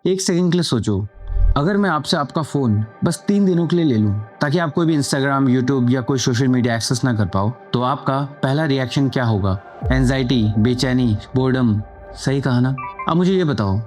एक सेकंड के लिए सोचो, अगर मैं आपसे आपका फ़ोन बस 3 दिनों के लिए ले लूं ताकि आप कोई भी इंस्टाग्राम, यूट्यूब या कोई सोशल मीडिया एक्सेस ना कर पाओ, तो आपका पहला रिएक्शन क्या होगा? एंजाइटी, बेचैनी, बोर्डम? सही कहा ना? अब मुझे ये बताओ,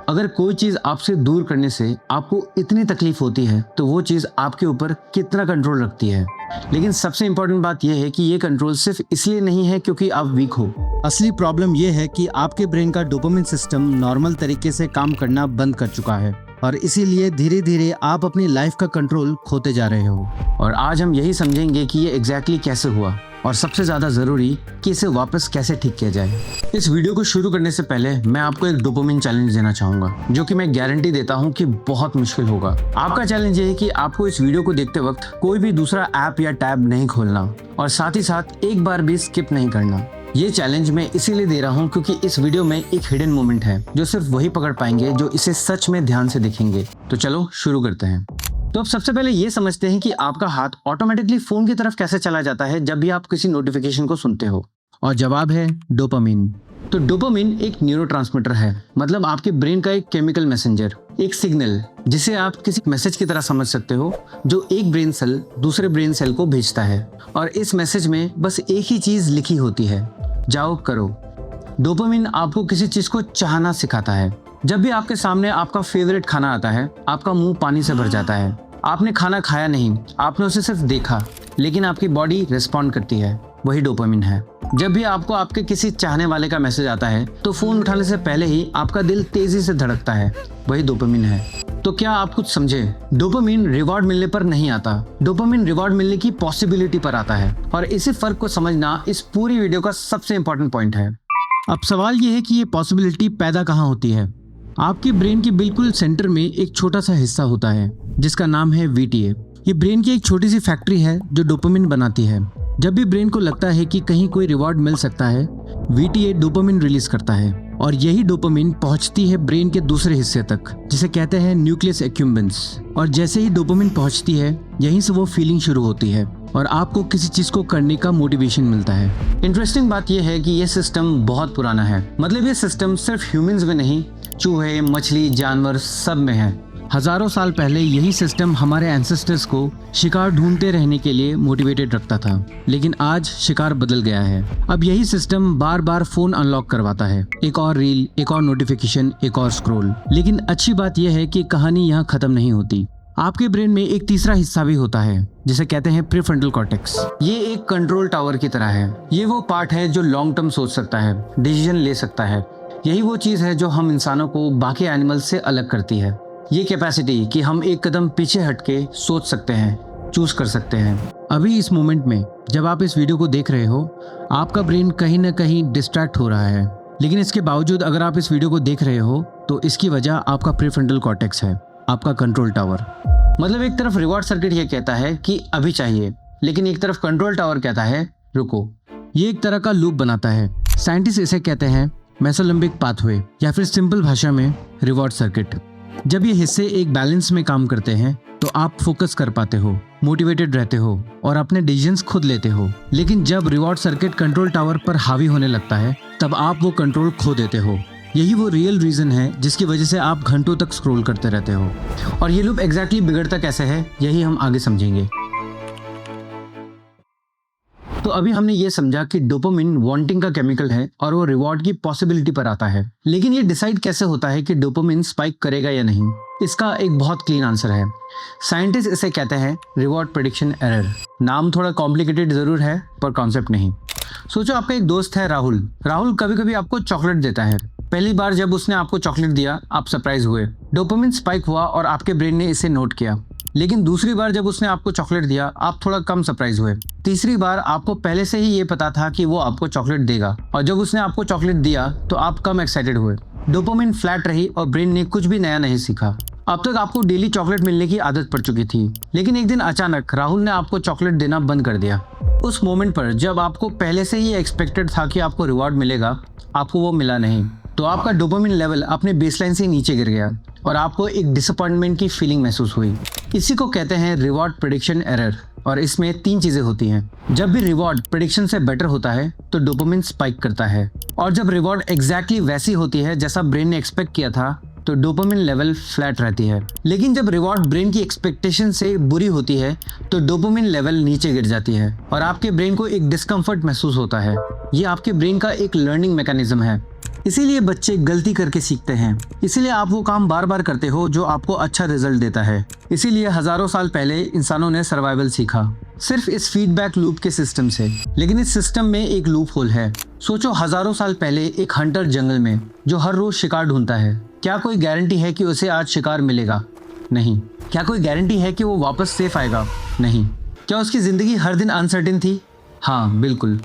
अगर कोई चीज़ आपसे दूर करने से आपको इतनी तकलीफ होती है तो वो चीज़ आपके ऊपर कितना कंट्रोल रखती है। लेकिन सबसे इम्पोर्टेंट बात यह है कि ये कंट्रोल सिर्फ इसलिए नहीं है क्योंकि आप वीक हो। असली प्रॉब्लम यह है कि आपके ब्रेन का डोपामिन सिस्टम नॉर्मल तरीके से काम करना बंद कर चुका है और इसीलिए धीरे धीरे आप अपनी लाइफ का कंट्रोल खोते जा रहे हो। और आज हम यही समझेंगे कि ये एग्जैक्टली कैसे हुआ और सबसे ज्यादा जरूरी कि इसे वापस कैसे ठीक किया जाए। इस वीडियो को शुरू करने से पहले मैं आपको एक डोपामिन चैलेंज देना चाहूंगा, जो कि मैं गारंटी देता हूं कि बहुत मुश्किल होगा। आपका चैलेंज ये है कि आपको इस वीडियो को देखते वक्त कोई भी दूसरा ऐप या टैब नहीं खोलना और साथ ही साथ एक बार भी स्किप नहीं करना। ये चैलेंज मैं इसीलिए दे रहा हूँ क्योंकि इस वीडियो में एक हिडन मोमेंट है जो सिर्फ वही पकड़ पाएंगे जो इसे सच में ध्यान से देखेंगे। तो चलो शुरू करते हैं। तो अब सबसे पहले ये समझते हैं कि आपका हाथ ऑटोमेटिकली फोन की तरफ कैसे चला जाता है जब भी आप किसी नोटिफिकेशन को सुनते हो। और जवाब है डोपामिन। तो डोपामिन एक न्यूरोट्रांसमीटर है, मतलब आपके ब्रेन का एक केमिकल मैसेंजर, एक सिग्नल जिसे आप किसी मैसेज की तरह समझ सकते हो, जो एक ब्रेन सेल दूसरे ब्रेन सेल को भेजता है। और इस मैसेज में बस एक ही चीज लिखी होती है, जाओ करो। डोपामिन आपको किसी चीज को चाहना सिखाता है। जब भी आपके सामने आपका फेवरेट खाना आता है, आपका मुंह पानी से भर जाता है। आपने खाना खाया नहीं, आपने उसे सिर्फ देखा, लेकिन आपकी बॉडी रिस्पॉन्ड करती है, वही डोपामिन है। जब भी आपको आपके किसी चाहने वाले का मैसेज आता है तो फोन उठाने से पहले ही आपका दिल तेजी से धड़कता है, वही डोपामिन है। तो क्या आप कुछ समझे? डोपामिन रिवॉर्ड मिलने पर नहीं आता, डोपामिन रिवॉर्ड मिलने की पॉसिबिलिटी पर आता है। और इसी फर्क को समझना इस पूरी वीडियो का सबसे इंपॉर्टेंट पॉइंट है। अब सवाल ये है कि ये पॉसिबिलिटी पैदा कहाँ होती है? आपके ब्रेन के बिल्कुल सेंटर में एक छोटा सा हिस्सा होता है जिसका नाम है VTA। ये ब्रेन की एक छोटी सी फैक्ट्री है जो डोपामिन बनाती है। जब भी ब्रेन को लगता है कि कहीं कोई रिवॉर्ड मिल सकता है, VTA डोपामिन रिलीज करता है और यही डोपामिन पहुंचती है ब्रेन के दूसरे हिस्से तक, जिसे कहते हैं न्यूक्लियस एक्यूम्बेंस। और जैसे ही डोपामिन पहुंचती है, यहीं से वो फीलिंग शुरू होती है और आपको किसी चीज को करने का मोटिवेशन मिलता है। इंटरेस्टिंग बात यह है कि यह सिस्टम बहुत पुराना है, मतलब ये सिस्टम सिर्फ ह्यूमंस में नहीं, चूहे, मछली, जानवर सब में है। हजारों साल पहले यही सिस्टम हमारे एंसेस्टर्स को शिकार ढूंढते रहने के लिए मोटिवेटेड रखता था, लेकिन आज शिकार बदल गया है। अब यही सिस्टम बार बार फोन अनलॉक करवाता है, एक और रील, एक और नोटिफिकेशन, एक और स्क्रॉल। लेकिन अच्छी बात यह है कि कहानी यहाँ खत्म नहीं होती। आपके ब्रेन में एक तीसरा हिस्सा भी होता है जिसे कहते हैं प्रीफ्रंटल कॉर्टेक्स। ये एक कंट्रोल टावर की तरह है। ये वो पार्ट है जो लॉन्ग टर्म सोच सकता है, डिसीजन ले सकता है। यही वो चीज है जो हम इंसानों को बाकी एनिमल से अलग करती है। ये कैपेसिटी कि हम एक कदम पीछे हटके सोच सकते हैं, चूज कर सकते हैं। अभी इस मोमेंट में जब आप इस वीडियो को देख रहे हो, आपका ब्रेन कहीं ना कहीं डिस्ट्रैक्ट हो रहा है, लेकिन इसके बावजूद अगर आप इस वीडियो को देख रहे हो तो इसकी वजह आपका प्रीफ्रंटल कॉर्टेक्स है, आपका कंट्रोल टावर। मतलब एक तरफ रिवॉर्ड सर्किट ये कहता है कि अभी चाहिए, लेकिन एक तरफ कंट्रोल टावर कहता है रुको। ये एक तरह का लूप बनाता है। साइंटिस्ट इसे कहते हैं मेसोलिम्बिक पाथवे, या फिर सिंपल भाषा में रिवॉर्ड सर्किट। जब ये हिस्से एक बैलेंस में काम करते हैं तो आप फोकस कर पाते हो, मोटिवेटेड रहते हो और अपने डिसीजंस खुद लेते हो। लेकिन जब रिवॉर्ड सर्किट कंट्रोल टावर पर हावी होने लगता है, तब आप वो कंट्रोल खो देते हो। यही वो रियल रीजन है जिसकी वजह से आप घंटों तक स्क्रॉल करते रहते हो। और ये लूप एग्जैक्टली बिगड़ता कैसे है, यही हम आगे समझेंगे। तो अभी हमने ये समझा कि डोपामिन वांटिंग का केमिकल है और वो रिवॉर्ड की पॉसिबिलिटी पर आता है। लेकिन ये डिसाइड कैसे होता है कि डोपामिन स्पाइक करेगा या नहीं? इसका एक बहुत क्लीन आंसर है। साइंटिस्ट इसे कहते हैं रिवॉर्ड प्रेडिक्शन एरर। नाम थोड़ा कॉम्प्लिकेटेड जरूर है पर कॉन्सेप्ट नहीं। सोचो आपका एक दोस्त है राहुल। राहुल कभी कभी आपको चॉकलेट देता है। पहली बार जब उसने आपको चॉकलेट दिया, आप सरप्राइज हुए, डोपामिन स्पाइक हुआ और आपके ब्रेन ने इसे नोट किया। लेकिन दूसरी बार जब उसने आपको चॉकलेट दिया, आप थोड़ा कम सरप्राइज हुए। तीसरी बार आपको पहले से ही ये पता था कि वो आपको चॉकलेट देगा और जब उसने आपको चॉकलेट दिया तो आप कम एक्साइटेड हुए। डोपामिन फ्लैट रही और ब्रेन ने कुछ भी नया नहीं सीखा। अब तक आपको डेली चॉकलेट मिलने की आदत पड़ चुकी थी, लेकिन एक दिन अचानक राहुल ने आपको चॉकलेट देना बंद कर दिया। उस मोमेंट पर जब आपको पहले से ही एक्सपेक्टेड था कि आपको रिवॉर्ड मिलेगा, आपको वो मिला नहीं, तो आपका डोपामिन लेवल अपने बेसलाइन से नीचे गिर गया और आपको एक डिसअपॉइंटमेंट की फीलिंग महसूस हुई। इसी को कहते हैं रिवॉर्ड प्रेडिक्शन एरर। और इसमें 3 चीजें होती हैं। जब भी रिवॉर्ड प्रेडिक्शन से बेटर होता है तो डोपामिन स्पाइक करता है, और जब रिवॉर्ड एग्जैक्टली वैसी होती है जैसा ब्रेन ने एक्सपेक्ट किया था, तो डोपामिन लेवल फ्लैट रहती है। लेकिन जब रिवॉर्ड ब्रेन की एक्सपेक्टेशन से बुरी होती है तो डोपामिन लेवल नीचे गिर जाती है और आपके ब्रेन को एक डिस्कम्फर्ट महसूस होता है। ये आपके ब्रेन का एक लर्निंग मैकेनिज्म है। इसीलिए बच्चे गलती करके सीखते हैं। इसीलिए आप वो काम बार बार करते हो जो आपको अच्छा रिजल्ट देता है। इसीलिए हजारों साल पहले इंसानों ने सर्वाइवल सीखा, सिर्फ इस फीडबैक लूप के सिस्टम से। लेकिन इस सिस्टम में एक लूप होल है। सोचो, हजारों साल पहले एक हंटर जंगल में जो हर रोज शिकार ढूंढता है, क्या कोई गारंटी है कि उसे आज शिकार मिलेगा? नहीं। क्या कोई गारंटी है कि वो वापस सेफ आएगा? नहीं। क्या उसकी जिंदगी हर दिन अनसर्टेन थी? हाँ, बिल्कुल।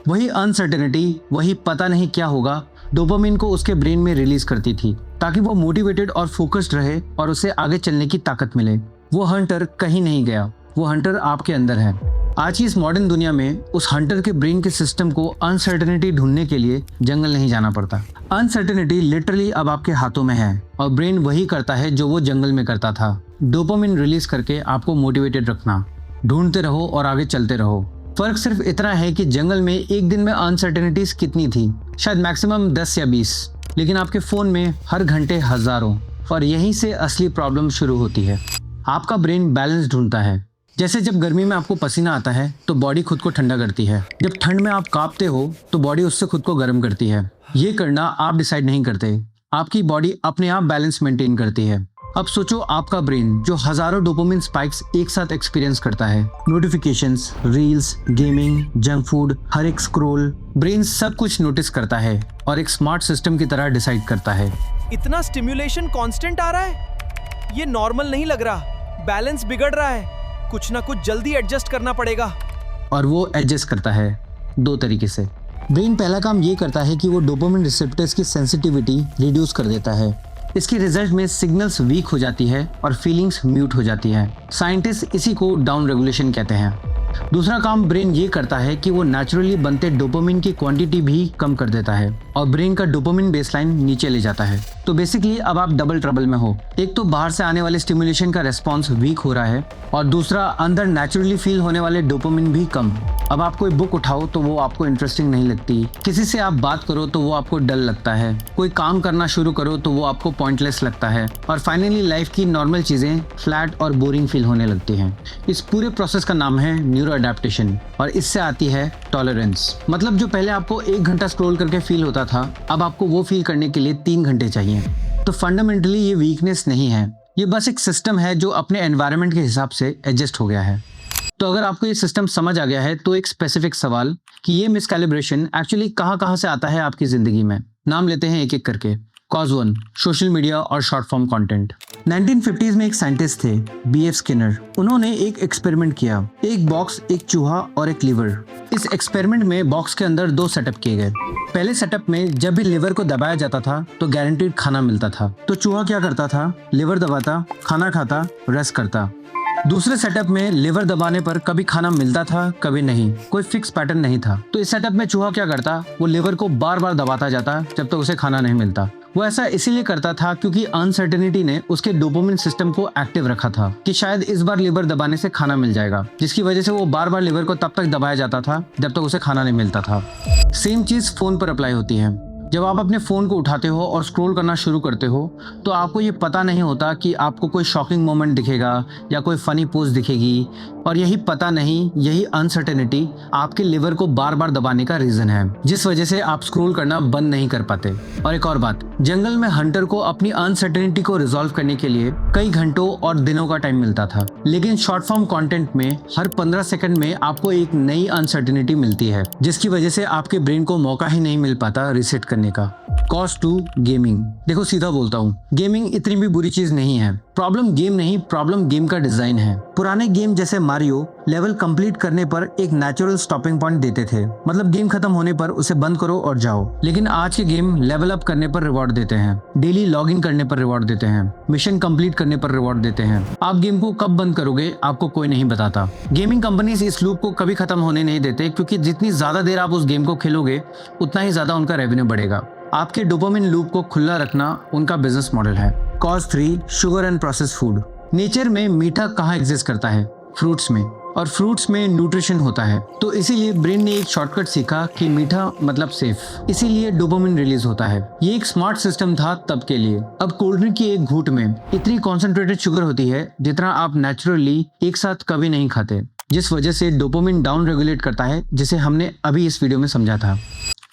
वही अनसर्टेनिटी, वही पता नहीं क्या होगा, डोपामिन को उसके ब्रेन में रिलीज करती थी ताकि वो मोटिवेटेड और फोकस्ड रहे और उसे आगे चलने की ताकत मिले। वो हंटर कहीं नहीं गया, वो हंटर आपके अंदर है। आज की इस मॉडर्न दुनिया में उस हंटर के ब्रेन के सिस्टम को अनसर्टेनिटी ढूंढने के लिए जंगल नहीं जाना पड़ता। अनसर्टेनिटी लिटरली अब आपके हाथों में है और ब्रेन वही करता है जो वो जंगल में करता था, डोपामिन रिलीज करके आपको मोटिवेटेड रखना। ढूंढते रहो और आगे चलते रहो। फर्क सिर्फ इतना है कि जंगल में एक दिन में अनसर्टेनिटीज कितनी थी, शायद मैक्सिमम 10 या 20, लेकिन आपके फोन में हर घंटे हजारों। और यहीं से असली प्रॉब्लम शुरू होती है। आपका ब्रेन बैलेंस ढूंढता है। जैसे जब गर्मी में आपको पसीना आता है तो बॉडी खुद को ठंडा करती है। जब ठंड में आप कांपते हो तो बॉडी उससे खुद को गर्म करती है। ये करना आप डिसाइड नहीं करते, आपकी बॉडी अपने आप बैलेंस मेंटेन करती है। अब सोचो, आपका ब्रेन जो हजारों डोपामिन स्पाइक्स एक साथ एक्सपीरियंस करता है, notifications, reels, gaming, junk food, हर एक स्क्रॉल, ब्रेन सब कुछ नोटिस करता है और एक स्मार्ट सिस्टम की तरह डिसाइड करता है। इतना स्टिम्युलेशन कांस्टेंट आ रहा है, ये नॉर्मल नहीं लग रहा, बैलेंस बिगड़ रहा है, कुछ ना कुछ जल्दी एडजस्ट करना पड़ेगा। और वो एडजस्ट करता है 2 तरीके से। ब्रेन पहला काम ये करता है कि वो डोपामिन रिसेप्टर्स की सेंसिटिविटी रिड्यूस कर देता है। इसके रिजल्ट में सिग्नल्स वीक हो जाती है और फीलिंग्स म्यूट हो जाती है। साइंटिस्ट इसी को डाउन रेगुलेशन कहते हैं। दूसरा काम ब्रेन ये करता है कि वो नेचुरली बनते डोपामिन की क्वांटिटी भी कम कर देता है और ब्रेन का डोपामिन बेसलाइन नीचे ले जाता है। तो बेसिकली अब आप डबल ट्रबल में हो। एक तो बाहर से आने वाले स्टिमुलेशन का रेस्पॉन्स वीक हो रहा है और दूसरा अंदर नेचुरली फील होने वाले डोपामिन भी कम। अब आप कोई बुक उठाओ तो वो आपको इंटरेस्टिंग नहीं लगती, किसी से आप बात करो तो वो आपको डल लगता है, कोई काम करना शुरू करो तो वो आपको पॉइंटलेस लगता है और फाइनली लाइफ की नॉर्मल चीजें फ्लैट और बोरिंग फील होने लगती हैं। इस पूरे प्रोसेस का नाम है न्यूरो अडेप्टेशन और इससे आती है टॉलरेंस। मतलब जो पहले आपको 1 घंटा स्क्रॉल करके फील होता था, अब आपको वो फील करने के लिए 3 घंटे चाहिए। तो फंडामेंटली ये वीकनेस नहीं है, ये बस एक सिस्टम है जो अपने एनवायरनमेंट के हिसाब से एडजस्ट हो गया है। तो अगर आपको ये सिस्टम समझ आ गया है तो एक स्पेसिफिक सवाल कि ये मिसकैलिब्रेशन एक्चुअली कहाँ से आता है आपकी जिंदगी में। नाम लेते हैं एक एक करके। कॉज 1, सोशल मीडिया और शॉर्ट फॉर्म कंटेंट। 1950s में एक साइंटिस्ट थे, B.F. स्किनर। उन्होंने एक एक्सपेरिमेंट किया, एक बॉक्स, एक चूहा और एक लीवर। इस एक्सपेरिमेंट में बॉक्स के अंदर 2 सेटअप किए गए। पहले सेटअप में जब भी लीवर को दबाया जाता था तो गारंटीड खाना मिलता था। तो चूहा क्या करता था? लीवर दबाता, खाना खाता, रेस्ट करता। दूसरे सेटअप में लिवर दबाने पर कभी खाना मिलता था, कभी नहीं, कोई फिक्स पैटर्न नहीं था। तो इस सेटअप में चूहा क्या करता? वो लिवर को बार बार दबाता जाता जब तक उसे खाना नहीं मिलता। वो ऐसा इसीलिए करता था क्योंकि अनसर्टेनिटी ने उसके डोपामिन सिस्टम को एक्टिव रखा था कि शायद इस बार लिवर दबाने से खाना मिल जाएगा, जिसकी वजह से वो बार बार लिवर को तब तक दबाया जाता था जब तक उसे खाना नहीं मिलता था। सेम चीज फोन पर अप्लाई होती है। जब आप अपने फ़ोन को उठाते हो और स्क्रॉल करना शुरू करते हो तो आपको ये पता नहीं होता कि आपको कोई शॉकिंग मोमेंट दिखेगा या कोई फ़नी पोस्ट दिखेगी, और यही पता नहीं, यही अनसर्टेनिटी आपके लिवर को बार बार दबाने का रीज़न है, जिस वजह से आप स्क्रॉल करना बंद नहीं कर पाते। और एक और बात, जंगल में हंटर को अपनी अनसर्टेनिटी को रिजॉल्व करने के लिए कई घंटों और दिनों का टाइम मिलता था, लेकिन शॉर्ट फॉर्म कंटेंट में हर 15 सेकंड में आपको एक नई अनसर्टेनिटी मिलती है, जिसकी वजह से आपके ब्रेन को मौका ही नहीं मिल पाता रिसेट करने का। Cause 2, gaming. देखो सीधा बोलता हूँ, गेमिंग इतनी भी बुरी चीज नहीं है। प्रॉब्लम गेम नहीं, प्रॉब्लम गेम का डिजाइन है। पुराने गेम जैसे मारियो लेवल कंप्लीट करने पर एक नेचुरल स्टॉपिंग पॉइंट देते थे, मतलब गेम खत्म होने पर उसे बंद करो और जाओ। लेकिन आज के गेम लेवल अप करने पर रिवॉर्ड देते हैं, डेली लॉग इन करने पर रिवॉर्ड देते हैं, मिशन कंप्लीट करने पर रिवॉर्ड देते हैं। आप गेम को कब बंद करोगे आपको कोई नहीं बताता। गेमिंग कंपनीज इस लूप को कभी खत्म होने नहीं देते, क्योंकि जितनी ज्यादा देर आप उस गेम को खेलोगे उतना ही ज्यादा उनका रेवेन्यू बढ़ेगा। आपके डोपामिन लूप को खुला रखना उनका बिजनेस मॉडल है। Cause 3, sugar and processed food. Nature में मीठा कहाँ एग्जिस्ट करता है? फ्रूट्स में। और फ्रूट्स में न्यूट्रिशन होता है। तो इसीलिए ब्रेन ने एक शॉर्टकट सीखा कि मीठा मतलब सेफ, इसीलिए डोपामिन रिलीज होता है। ये एक स्मार्ट सिस्टम था तब के लिए। अब कोल्ड ड्रिंक की एक घूंट में इतनी कॉन्सेंट्रेटेड शुगर होती है जितना आप नेचुरली एक साथ कभी नहीं खाते, जिस वजह से डोपामिन डाउन रेगुलेट करता है, जिसे हमने अभी इस वीडियो में समझा था।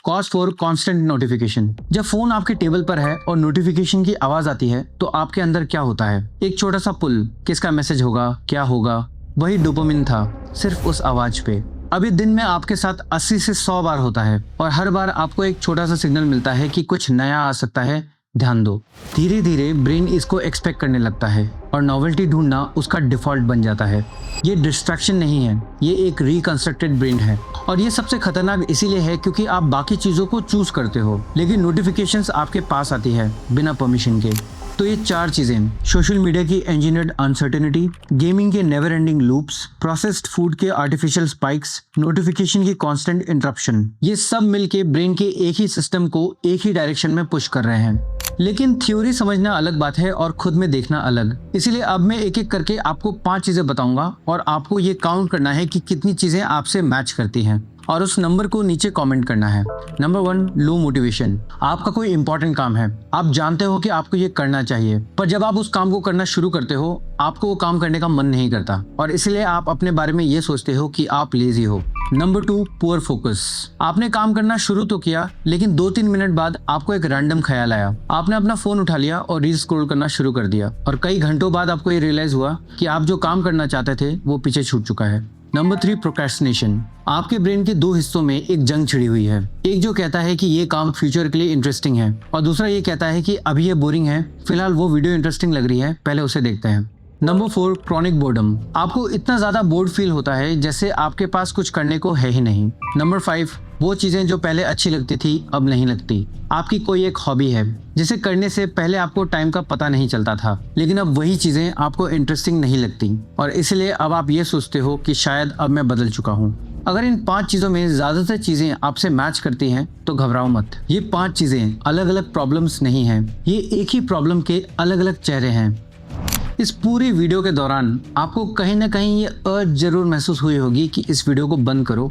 Cause for constant notification. जब फोन आपके टेबल पर है और नोटिफिकेशन की आवाज आती है तो आपके अंदर क्या होता है? एक छोटा सा पुल, किसका मैसेज होगा, क्या होगा, वही डोपामिन था, सिर्फ उस आवाज पे। अभी दिन में आपके साथ 80 से 100 बार होता है और हर बार आपको एक छोटा सा सिग्नल मिलता है कि कुछ नया आ सकता है, ध्यान दो। धीरे धीरे ब्रेन इसको एक्सपेक्ट करने लगता है और नॉवेल्टी ढूंढना उसका डिफॉल्ट बन जाता है। ये डिस्ट्रैक्शन नहीं है, ये एक रिकंस्ट्रक्टेड ब्रेन है। और ये सबसे खतरनाक इसीलिए है क्योंकि आप बाकी चीजों को चूज करते हो, लेकिन नोटिफिकेशंस आपके पास आती है बिना परमिशन के। तो ये 4 चीजें, सोशल मीडिया की इंजीनियर्ड अनसर्टेनिटी, गेमिंग के never ending loops, processed food के आर्टिफिशियल स्पाइक्स, नोटिफिकेशन की कांस्टेंट इंटरप्शन, ये सब मिलके ब्रेन के एक ही सिस्टम को एक ही डायरेक्शन में पुश कर रहे हैं। लेकिन थ्योरी समझना अलग बात है और खुद में देखना अलग। इसीलिए अब मैं एक एक करके आपको 5 चीजें बताऊंगा और आपको ये काउंट करना है कि कितनी चीजें आपसे मैच करती हैं और उस नंबर को नीचे कमेंट करना है। Number 1, low motivation. आपका कोई इंपॉर्टेंट काम है, आप जानते हो कि आपको ये करना चाहिए, पर जब आप उस काम को करना शुरू करते हो आपको वो काम करने का मन नहीं करता और इसलिए आप अपने बारे में ये सोचते हो कि आप लेजी हो। Number 2, poor focus. आपने काम करना शुरू तो किया लेकिन 2-3 मिनट बाद आपको एक रैंडम ख्याल आया, आपने अपना फोन उठा लिया और रील स्क्रॉल करना शुरू कर दिया और कई घंटों बाद आपको ये रियलाइज हुआ कि आप जो काम करना चाहते थे वो पीछे छूट चुका है। Number 3, procrastination. आपके ब्रेन के 2 हिस्सों में एक जंग छिड़ी हुई है। एक जो कहता है कि ये काम फ्यूचर के लिए इंटरेस्टिंग है और दूसरा ये कहता है कि अभी ये बोरिंग है, फिलहाल वो वीडियो इंटरेस्टिंग लग रही है, पहले उसे देखते हैं। Number 4, chronic boredom. आपको इतना ज्यादा बोर्ड फील होता है जैसे आपके पास कुछ करने को है ही नहीं। नंबर 5, वो चीजें जो पहले अच्छी लगती थी अब नहीं लगती। आपकी कोई एक हॉबी है जिसे करने से पहले आपको टाइम का पता नहीं चलता था, लेकिन अब वही चीजें आपको इंटरेस्टिंग नहीं लगती और इसलिए अब आप ये सोचते हो कि शायद अब मैं बदल चुका हूँ। अगर इन 5 चीजों में ज्यादातर चीजें आपसे मैच करती हैं तो घबराओ मत। ये 5 चीजें अलग अलग प्रॉब्लम्स नहीं हैं, ये एक ही प्रॉब्लम के अलग अलग चेहरे हैं। इस पूरी वीडियो के दौरान आपको कहीं ना कहीं ये अर्ज जरूर महसूस हुई होगी कि इस वीडियो को बंद करो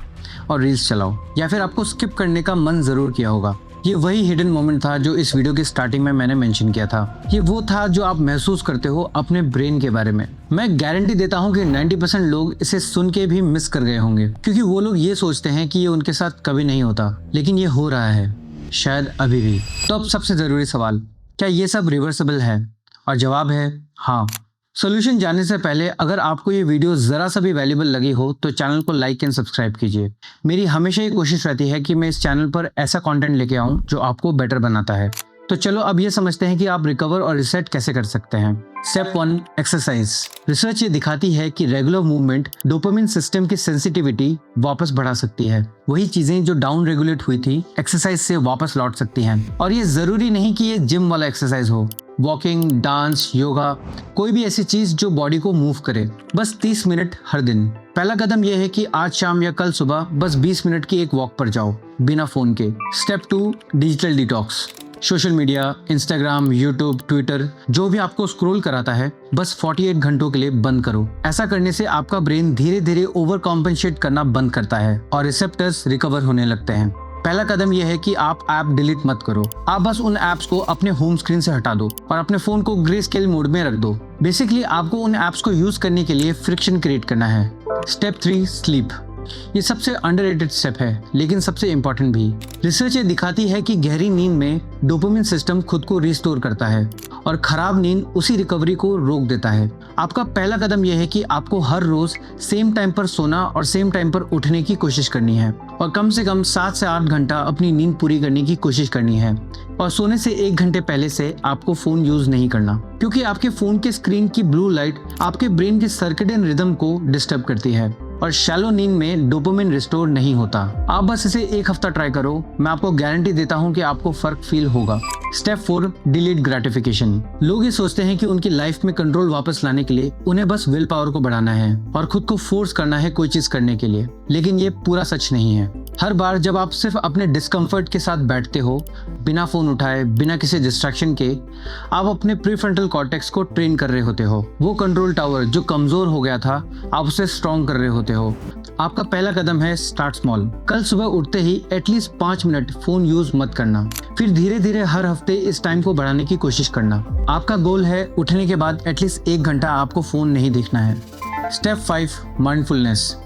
और रील्स चलाओ, या फिर आपको स्किप करने का मन जरूर किया होगा। ये वही हिडन मोमेंट था जो इस वीडियो की स्टार्टिंग में मैंने मेंशन किया था। ये वो था जो आप महसूस करते हो अपने ब्रेन के बारे में। मैं गारंटी देता हूँ कि 90% लोग इसे सुन के भी मिस कर गए होंगे क्योंकि वो लोग ये सोचते हैं कि ये उनके साथ कभी नहीं होता, लेकिन ये हो रहा है, शायद अभी भी। तो अब सबसे जरूरी सवाल, क्या ये सब रिवर्सिबल है? और जवाब है हाँ। सॉल्यूशन जानने से पहले अगर आपको ये वीडियो जरा सा भी वैल्यूएबल लगी हो तो चैनल को लाइक एंड सब्सक्राइब कीजिए। मेरी हमेशा ये कोशिश रहती है कि मैं इस चैनल पर ऐसा कंटेंट लेके आऊं जो आपको बेटर बनाता है। तो चलो अब ये समझते हैं कि आप रिकवर और रिसेट कैसे कर सकते हैं। Step 1, exercise. रिसर्च ये दिखाती है कि रेगुलर मूवमेंट डोपामिन सिस्टम की सेंसिटिविटी वापस बढ़ा सकती है। वही चीजें जो डाउन रेगुलेट हुई थी एक्सरसाइज से वापस लौट सकती हैं। और ये जरूरी नहीं कि ये जिम वाला एक्सरसाइज हो, वॉकिंग, डांस, योगा, कोई भी ऐसी चीज जो बॉडी को मूव करे, बस 30 मिनट हर दिन। पहला कदम यह है कि आज शाम या कल सुबह बस 20 मिनट की एक वॉक पर जाओ बिना फोन के। Step 2, digital detox. Social media, Instagram, YouTube, Twitter, जो भी आपको स्क्रॉल कराता है बस 48 घंटों के लिए बंद करो। ऐसा करने से आपका ब्रेन धीरे धीरे ओवर कॉम्पेंसेट करना बंद करता है और रिसेप्टर्स रिकवर होने लगते हैं। पहला कदम यह है कि आप ऐप डिलीट मत करो, आप बस उन ऐप्स को अपने होम स्क्रीन से हटा दो और अपने फोन को ग्रे स्केल मोड में रख दो। बेसिकली आपको उन ऐप्स को यूज करने के लिए फ्रिक्शन क्रिएट करना है। Step 3, sleep. ये सबसे अंडररेटेड स्टेप है लेकिन सबसे इंपॉर्टेंट भी। रिसर्च ये दिखाती है कि गहरी नींद में डोपामिन सिस्टम खुद को रिस्टोर करता है और खराब नींद उसी रिकवरी को रोक देता है। आपका पहला कदम यह है कि आपको हर रोज सेम टाइम पर सोना और सेम टाइम पर उठने की कोशिश करनी है और कम से कम 7 से 8 घंटा अपनी नींद पूरी करने की कोशिश करनी है। और सोने से 1 घंटे पहले से आपको फोन यूज नहीं करना क्योंकि आपके फोन के स्क्रीन की ब्लू लाइट आपके ब्रेन के सर्केडियन रिदम को डिस्टर्ब करती है और शैलो नींद में डोपामिन रिस्टोर नहीं होता। आप बस इसे 1 हफ्ता ट्राई करो, मैं आपको गारंटी देता हूँ कि आपको फर्क फील होगा। Step 4, delete gratification. लोग ये सोचते हैं कि उनकी लाइफ में कंट्रोल वापस लाने के लिए उन्हें बस विल पावर को बढ़ाना है और खुद को फोर्स करना है कोई चीज करने के लिए, लेकिन ये पूरा सच नहीं है। हर बार जब आप सिर्फ अपने डिस्कम्फर्ट के साथ बैठते हो, बिना फ़ोन उठाए, बिना किसी डिस्ट्रैक्शन के, आप अपने प्रीफ्रंटल कॉर्टेक्स को ट्रेन कर रहे होते हो। वो कंट्रोल टावर जो कमज़ोर हो गया था, आप उसे स्ट्रॉन्ग कर रहे होते हो। आपका पहला कदम है स्टार्ट स्मॉल। कल सुबह उठते ही एटलीस्ट 5 मिनट फ़ोन यूज़ मत करना। फिर धीरे धीरे हर हफ्ते इस टाइम को बढ़ाने की कोशिश करना। आपका गोल है उठने के बाद एटलीस्ट 1 घंटा आपको फ़ोन नहीं देखना है। Step 5, mindfulness.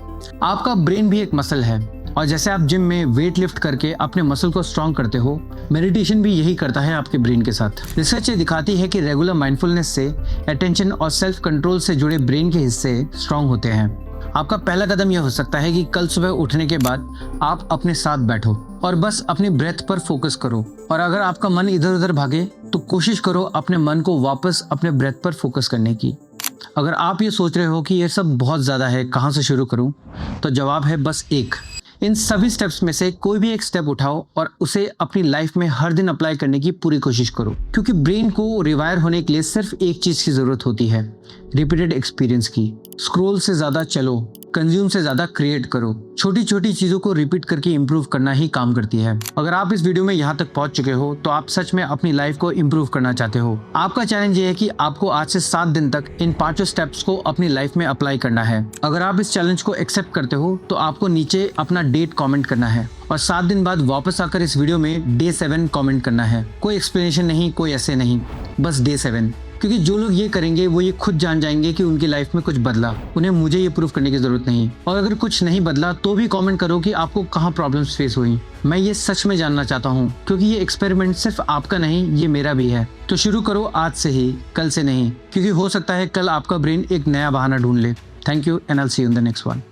आपका ब्रेन भी एक मसल है, और जैसे आप जिम में वेट लिफ्ट करके अपने मसल को स्ट्रॉन्ग करते हो, मेडिटेशन भी यही करता है आपके ब्रेन के साथ। रिसर्च ये दिखाती है कि रेगुलर माइंडफुलनेस से अटेंशन और सेल्फ कंट्रोल से जुड़े ब्रेन के हिस्से स्ट्रॉन्ग होते हैं। आपका पहला कदम यह हो सकता है कि कल सुबह उठने के बाद आप अपने साथ बैठो और बस अपनी ब्रेथ पर फोकस करो। और अगर आपका मन इधर उधर भागे तो कोशिश करो अपने मन को वापस अपने ब्रेथ पर फोकस करने की। अगर आप ये सोच रहे हो कि ये सब बहुत ज़्यादा है, कहाँ से शुरू करूँ, तो जवाब है बस एक। इन सभी स्टेप्स में से कोई भी एक स्टेप उठाओ और उसे अपनी लाइफ में हर दिन अप्लाई करने की पूरी कोशिश करो, क्योंकि ब्रेन को रिवायर होने के लिए सिर्फ एक चीज़ की ज़रूरत होती है, रिपीटेड एक्सपीरियंस की। स्क्रोल से ज़्यादा चलो, कंज्यूम से ज़्यादा क्रिएट करो। छोटी छोटी चीज़ों को रिपीट करके इम्प्रूव करना ही काम करती है। अगर आप इस वीडियो में यहाँ तक पहुँच चुके हो तो आप सच में अपनी लाइफ को इम्प्रूव करना चाहते हो। आपका चैलेंज ये है कि आपको आज से 7 दिन तक इन 5 स्टेप्स को अपनी लाइफ में अप्लाई करना है। अगर आप इस चैलेंज को एक्सेप्ट करते हो तो आपको नीचे अपना डेट कमेंट करना है और 7 दिन बाद वापस आकर इस वीडियो में डे 7 कमेंट करना है। कोई एक्सप्लेनेशन नहीं, कोई ऐसे नहीं, बस डे 7। क्योंकि जो लोग ये करेंगे वो ये खुद जान जाएंगे कि उनकी लाइफ में कुछ बदला। उन्हें मुझे ये प्रूफ करने की जरूरत नहीं। और अगर कुछ नहीं बदला तो भी कमेंट करो कि आपको कहाँ प्रॉब्लम्स फेस हुई। मैं ये सच में जानना चाहता हूँ, क्योंकि ये एक्सपेरिमेंट सिर्फ आपका नहीं, ये मेरा भी है। तो शुरू करो आज से ही, कल से नहीं, क्योंकि हो सकता है कल आपका ब्रेन एक नया बहाना ढूंढ ले। Thank you and I will see you in the next one.